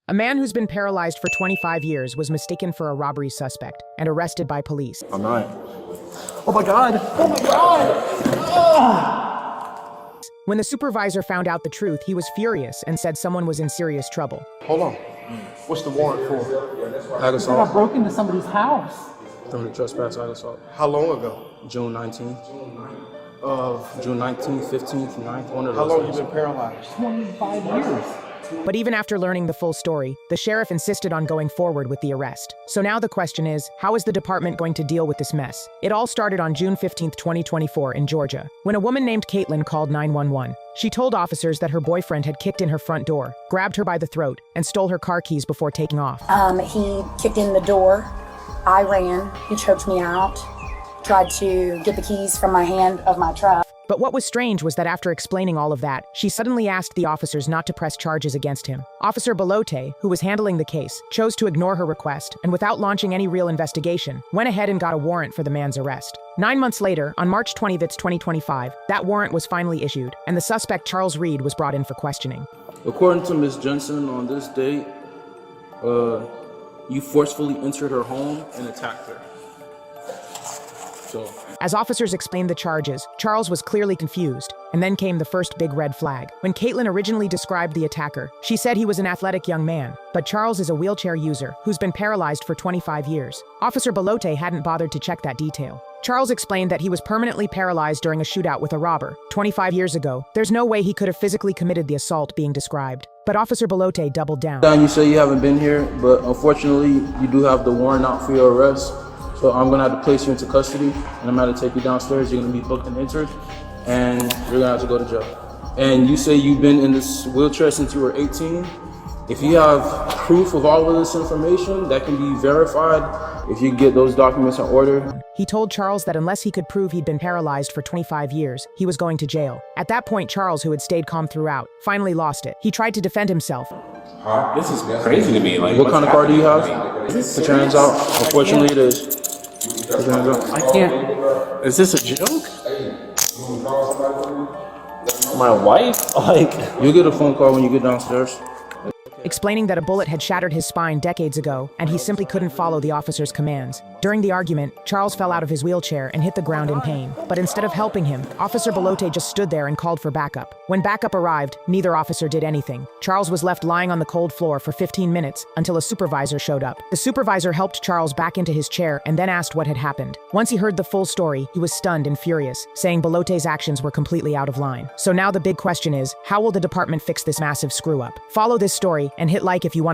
A man who's been paralyzed for 25 years was mistaken for a robbery suspect and arrested by police. I'm not. Oh my God! Oh my God! Ah! When the supervisor found out the truth, he was furious and said someone was in serious trouble. Hold on. What's the warrant for? Ag I assault. broke into somebody's house. Felony trespass, ag assault. How long ago? June 19th. Of June 19th, 15th, 9th, one of those. how long you days. been paralyzed? 25 years. But even after learning the full story, the sheriff insisted on going forward with the arrest. So now the question is, how is the department going to deal with this mess? It all started on June 15, 2024 in Georgia, when a woman named Caitlin called 911. She told officers that her boyfriend had kicked in her front door, grabbed her by the throat, and stole her car keys before taking off. He kicked in the door. I ran. He choked me out. Tried to get the keys from my hand of my truck. But what was strange was that after explaining all of that, she suddenly asked the officers not to press charges against him. Officer Belote, who was handling the case, chose to ignore her request and without launching any real investigation, went ahead and got a warrant for the man's arrest. 9 months later, on March 20th, 2025, that warrant was finally issued, and the suspect Charles Reed was brought in for questioning. According to Ms. Jensen, on this date, you forcefully entered her home and attacked her. So, As officers explained the charges, Charles was clearly confused, and then came the first big red flag. When Caitlin originally described the attacker, she said he was an athletic young man, but Charles is a wheelchair user who's been paralyzed for 25 years. Officer Belote hadn't bothered to check that detail. Charles explained that he was permanently paralyzed during a shootout with a robber 25 years ago. There's no way he could have physically committed the assault being described. But Officer Belote doubled down. you say you haven't been here, but unfortunately, you do have the warrant out for your arrest. So I'm gonna have to place you into custody, and I'm gonna take you downstairs. You're gonna be booked and entered, and you're gonna have to go to jail. And you say you've been in this wheelchair since you were 18. If you have proof of all of this information that can be verified, if you get those documents in order. He told Charles that unless he could prove he'd been paralyzed for 25 years, he was going to jail. At that point, Charles, who had stayed calm throughout, finally lost it. He tried to defend himself. This is crazy to me. Like, What kind of car do you have? Put your hands out. Unfortunately, it is. Put your hands out. I can't. Is this a joke? My wife? Like, You'll get a phone call when you get downstairs. Explaining that a bullet had shattered his spine decades ago, and he simply couldn't follow the officer's commands. During the argument, Charles fell out of his wheelchair and hit the ground in pain. But instead of helping him, Officer Belote just stood there and called for backup. When backup arrived, neither officer did anything. Charles was left lying on the cold floor for 15 minutes until a supervisor showed up. The supervisor helped Charles back into his chair and then asked what had happened. Once he heard the full story, he was stunned and furious, saying Belote's actions were completely out of line. So now the big question is, how will the department fix this massive screw-up? Follow this story and hit like if you want